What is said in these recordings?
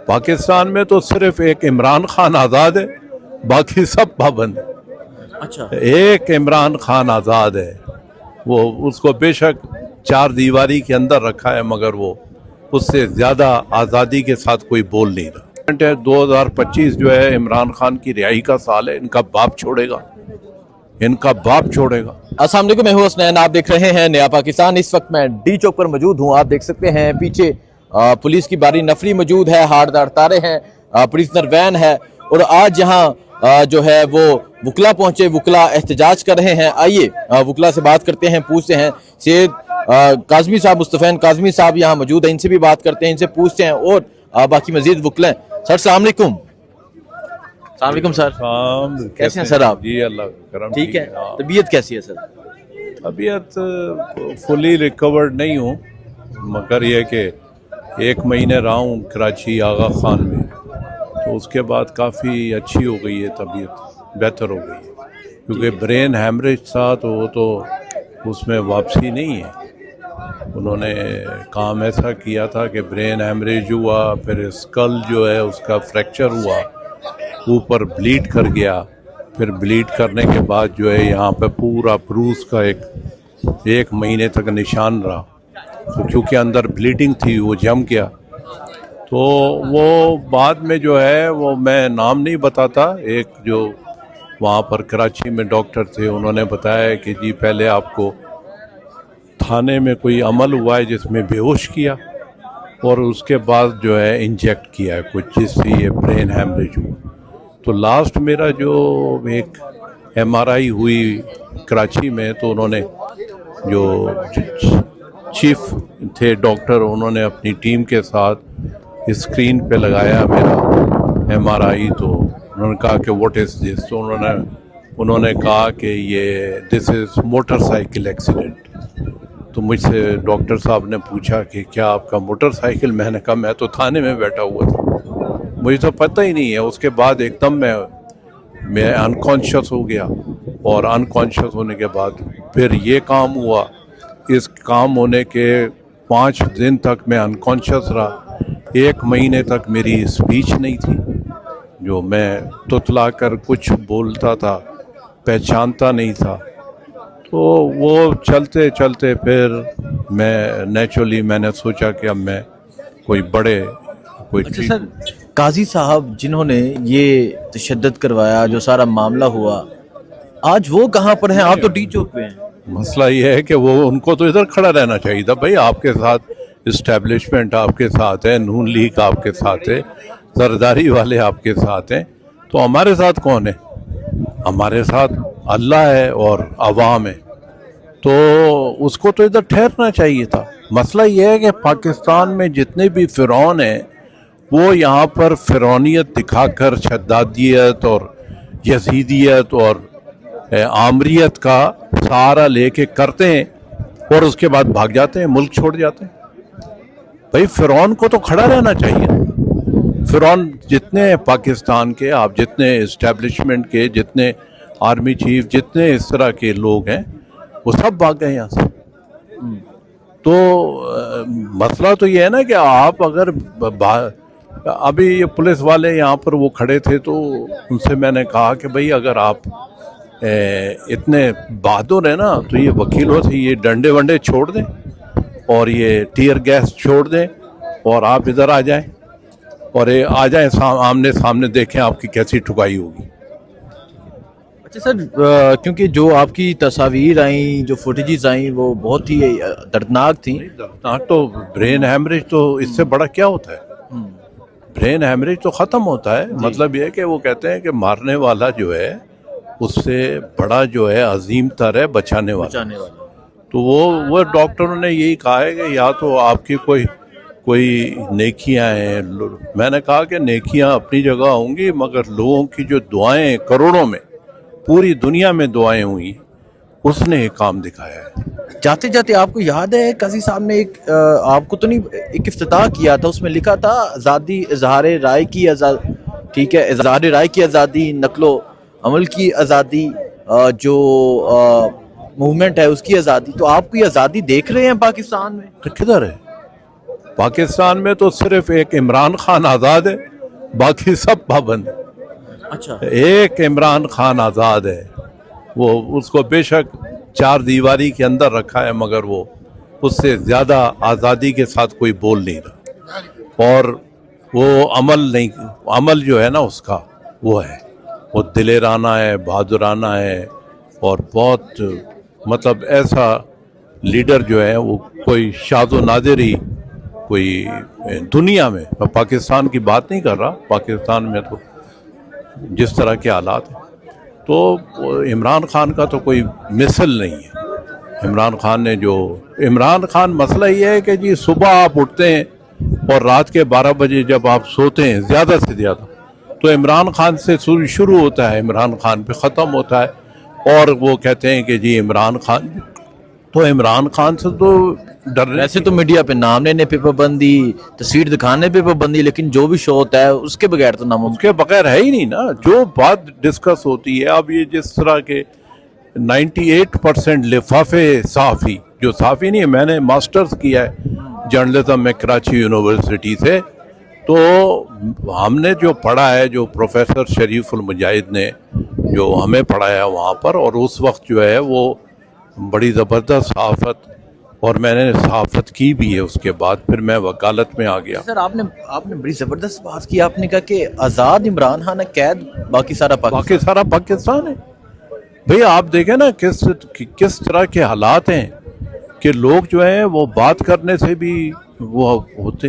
पाकिस्तान में तो सिर्फ एक इमरान खान आज़ाद है, बाकी सब पाबंद है। अच्छा, एक इमरान खान आज़ाद है, वो उसको बेशक 4 दीवारी के अंदर रखा है, मगर वो उससे ज़्यादा आज़ादी के साथ कोई बोल नहीं रहा। 2025 जो है इमरान खान की रिहाई का साल है, इनका बाप छोड़ेगा, इनका बाप छोड़ेगा। अस्सलाम वालेकुम, मैं हूं हसनैन, आप देख रहे हैं नया पाकिस्तान। इस वक्त मैं डी चौक पर मौजूद हूं। आप देख सकते हैं पीछे पुलिस की भारी नफरी मौजूद है, हार्डदार तारे हैं, प्रिजनर वैन है और आज यहाँ जो है वो वकला पहुंचे, वकला एहतजाज कर रहे हैं। आइए वकला से बात करते हैं, पूछते हैं। सैयद काज़मी साहब, मुस्तफ़ैन काज़मी साहब यहाँ मौजूद हैं, इनसे भी बात करते हैं, इनसे पूछते हैं और बाकी मजीद वकला हैं। सर अस्सलाम वालेकुम। अस्सलाम वालेकुम सर, कैसे हैं सर आप? जी अल्लाह का करम, ठीक है। तबीयत कैसी है सर? तबीयत फुली रिकवर्ड नहीं हूँ, मगर ये कि 1 महीने रहा हूँ कराची आगा खान में, तो उसके बाद काफ़ी अच्छी हो गई है तबीयत, बेहतर हो गई है, क्योंकि ब्रेन हैमरेज था तो वो तो उसमें वापसी नहीं है। उन्होंने काम ऐसा किया था कि ब्रेन हैमरेज हुआ, फिर स्कल जो है उसका फ्रैक्चर हुआ, ऊपर ब्लीड कर गया, फिर ब्लीड करने के बाद जो है यहाँ पे पूरा ब्रूस का एक महीने तक निशान रहा, तो क्योंकि अंदर ब्लीडिंग थी वो जम गया। तो वो बाद में जो है वो मैं नाम नहीं बताता, एक जो वहाँ पर कराची में डॉक्टर थे उन्होंने बताया कि जी पहले आपको थाने में कोई अमल हुआ है जिसमें बेहोश किया और उसके बाद जो है इंजेक्ट किया है कुछ, जिससे ये ब्रेन हैमरेज हुआ। तो लास्ट मेरा जो एक MRI हुई कराची में, तो उन्होंने जो चीफ थे डॉक्टर, उन्होंने अपनी टीम के साथ स्क्रीन पे लगाया मेरा MRI, तो उन्होंने कहा कि व्हाट इज़ दिस, तो उन्होंने कहा कि ये दिस इज़ मोटरसाइकिल एक्सीडेंट। तो मुझसे डॉक्टर साहब ने पूछा कि क्या आपका मोटरसाइकिल, मैंने कहा मैं तो थाने में बैठा हुआ था, मुझे तो पता ही नहीं है। उसके बाद एकदम मैं अनकॉन्शियस हो गया और अनकॉन्शियस होने के बाद फिर ये काम हुआ। इस काम होने के 5 दिन तक मैं अनकॉन्शियस रहा, 1 महीने तक मेरी स्पीच नहीं थी, जो मैं तुतला कर कुछ बोलता था, पहचानता नहीं था। तो वो चलते चलते फिर मैंने सोचा कि अब मैं कोई अच्छा सर, काजी साहब जिन्होंने ये तशद्दुद करवाया, जो सारा मामला हुआ, आज वो कहाँ पर हैं? आप तो डी चौक पे हैं। मसला ये है कि वो उनको तो इधर खड़ा रहना चाहिए था भाई। आपके साथ इस्टेब्लिशमेंट आपके साथ है, नून लीग आपके साथ है, जरदारी वाले आपके साथ हैं, तो हमारे साथ कौन है? हमारे साथ अल्लाह है और अवाम है, तो उसको तो इधर ठहरना चाहिए था। मसला ये है कि पाकिस्तान में जितने भी फ़िरौन हैं वो यहाँ पर फ़िरौनियत दिखाकर शद्दादियत और यजीदियत और आमरियत का सहारा लेके करते हैं और उसके बाद भाग जाते हैं, मुल्क छोड़ जाते हैं। भाई फ़िरौन को तो खड़ा रहना चाहिए। फ़िरौन जितने पाकिस्तान के, आप जितने इस्टेब्लिशमेंट के, जितने आर्मी चीफ, जितने इस तरह के लोग हैं, वो सब भाग गए यहाँ से। तो मसला तो ये है ना कि आप अगर अभी ये पुलिस वाले यहाँ पर वो खड़े थे, तो उनसे मैंने कहा कि भाई अगर आप इतने बहादुर हैं ना, तो ये वकीलों से ये डंडे वंडे छोड़ दें और ये टीयर गैस छोड़ दें और आप इधर आ जाएं और आ जाएं आमने सामने, देखें आपकी कैसी ठुकाई होगी। अच्छा सर, क्योंकि जो आपकी तस्वीर आई, जो फुटेजेस आई, वो बहुत ही दर्दनाक थी। दर्दनाक तो ब्रेन हैमरेज तो इससे बड़ा क्या होता है? ब्रेन हैमरेज तो ख़त्म होता है। मतलब ये है कि वो कहते हैं कि मारने वाला जो है उससे बड़ा जो है अजीम तर है बचाने वाला। तो वो डॉक्टरों ने यही कहा है कि या तो आपकी कोई नेकियां हैं। मैंने कहा कि नेकियां अपनी जगह होंगी, मगर लोगों की जो दुआएं, करोड़ों में, पूरी दुनिया में दुआएं हुई, उसने एक काम दिखाया है। जाते जाते आपको याद है काजी साहब ने एक आपको तो नहीं, एक इफ्तिताह किया था, उसमें लिखा था आज़ादी, इजहार राय की आज़ादी, ठीक है, इजहार राय की आज़ादी, नकलो अमल की आज़ादी, जो मूवमेंट है उसकी आज़ादी। तो आप कोई आज़ादी देख रहे हैं पाकिस्तान में? तो किधर है? पाकिस्तान में तो सिर्फ एक इमरान खान आज़ाद है, बाकी सब पाबंद है। अच्छा, एक इमरान खान आज़ाद है, वो उसको बेशक 4 दीवारी के अंदर रखा है, मगर वो उससे ज़्यादा आज़ादी के साथ कोई बोल नहीं रहा। और वो अमल जो है ना उसका वो है, वो दिलेराना है, बहादुराना है, और बहुत मतलब ऐसा लीडर जो है वो कोई शाज़ो नादिर ही कोई दुनिया में, मैं पाकिस्तान की बात नहीं कर रहा, पाकिस्तान में तो जिस तरह के हालात हैं, तो इमरान खान का तो कोई मिसल नहीं है। इमरान खान मसला ये है कि जी सुबह आप उठते हैं और रात के 12 बजे जब आप सोते हैं ज़्यादा से ज़्यादा, तो इमरान खान से शुरू होता है, इमरान खान पे ख़त्म होता है, और वो कहते हैं कि जी इमरान खान, तो इमरान खान से तो डरने वैसे तो मीडिया पे नाम लेने पे पाबंदी, तस्वीर दिखाने पे पाबंदी, लेकिन जो भी शो होता है उसके बगैर तो नामुमकिन। उसके बगैर है ही नहीं ना। जो बात डिस्कस होती है, अब ये जिस तरह के 98% लिफाफे सहाफ़ी, जो सहाफ़ी नहीं है, मैंने मास्टर्स किया है जर्नलिज्म में कराची यूनिवर्सिटी से, तो हमने जो पढ़ा है, जो प्रोफेसर शरीफुल मुजाहिद ने जो हमें पढ़ाया वहाँ पर, और उस वक्त जो है वो बड़ी ज़बरदस्त सहाफ़त, और मैंने सहाफ़त की भी है। उसके बाद फिर मैं वकालत में आ गया। सर आपने बड़ी जबरदस्त बात की, आपने कहा कि आजाद इमरान खान है, कैद बाकी सारा पाकिस्तान है। भैया आप देखें ना किस तरह के हालात हैं कि लोग जो हैं वो बात करने से भी वो होते,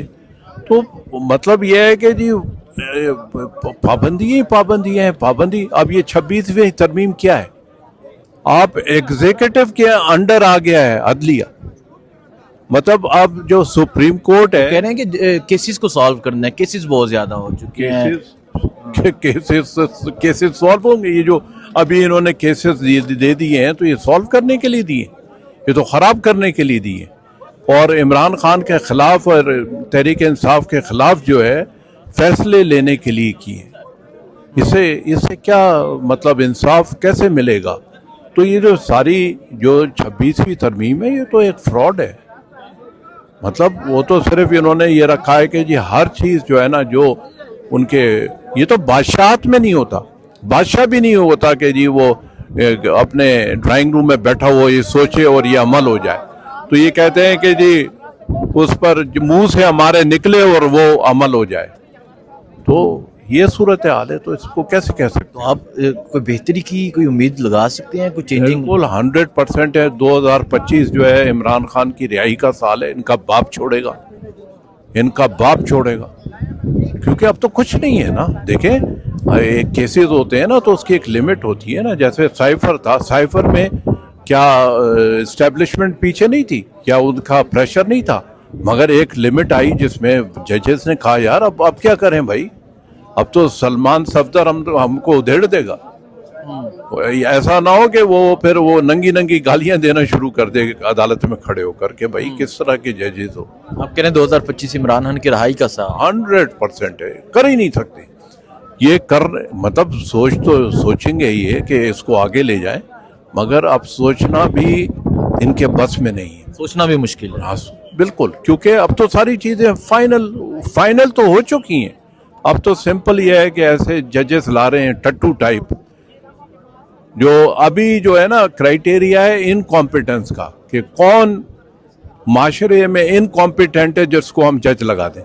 तो मतलब ये है कि जी पाबंदी। अब ये 26वीं तरमीम क्या है, आप एग्जीक्यूटिव के अंडर आ गया है अदलिया, मतलब अब जो सुप्रीम कोर्ट है, कह रहे हैं कि केसेस को सॉल्व करना है, केसेस बहुत ज्यादा हो चुके हैं। केसेस सॉल्व होंगे। ये जो अभी इन्होंने केसेस दे दिए हैं, तो ये सॉल्व करने के लिए दिए, ये तो खराब करने के लिए दिए, और इमरान खान के खिलाफ और तहरीक इंसाफ के खिलाफ जो है फैसले लेने के लिए किए। इससे क्या मतलब इंसाफ कैसे मिलेगा? तो ये जो सारी जो 26वीं तरमीम है, ये तो एक फ्रॉड है। मतलब वो तो सिर्फ इन्होंने ये रखा है कि जी हर चीज़ जो है ना, जो उनके, ये तो बादशाहत में नहीं होता, बादशाह भी नहीं होता कि जी वो अपने ड्राइंग रूम में बैठा हो ये सोचे और ये अमल हो जाए। तो ये कहते हैं कि जी उस पर मुंह से हमारे निकले और वो अमल हो जाए। तो ये सूरत हाल है, तो इसको कैसे कह सकते तो आप कोई बेहतरी की कोई उम्मीद लगा सकते हैं, कोई चेंजिंग? बिल्कुल 100% है। 2025 जो है इमरान खान की रिहाई का साल है। इनका बाप छोड़ेगा, क्योंकि अब तो कुछ नहीं है ना। देखें, एक केसेस होते हैं ना, तो उसकी एक लिमिट होती है ना। जैसे साइफर था, साइफर में क्या एस्टेब्लिशमेंट पीछे नहीं थी, क्या उनका प्रेशर नहीं था, मगर एक लिमिट आई जिसमें जजेस ने कहा यार अब क्या करें भाई, अब तो सलमान सफदर हमको उधेड़ देगा। ऐसा ना हो कि वो फिर वो नंगी गालियां देना शुरू कर दे अदालत में खड़े होकर के, भाई किस तरह के जजेस हो। आप कह रहे हैं 2025 इमरान खान की रहाई का साल? 100% है, कर ही नहीं सकते ये मतलब सोचेंगे ये कि इसको आगे ले जाएं, मगर अब सोचना भी इनके बस में नहीं है, सोचना भी मुश्किल है। हाँ बिल्कुल, क्योंकि अब तो सारी चीजें फाइनल तो हो चुकी हैं। अब तो सिंपल ये है कि ऐसे जजेस ला रहे हैं टट्टू टाइप, जो अभी जो है ना क्राइटेरिया है इनकॉम्पिटेंस का, कि कौन माशरे में इनकॉम्पिटेंट है जिसको हम जज लगा दें।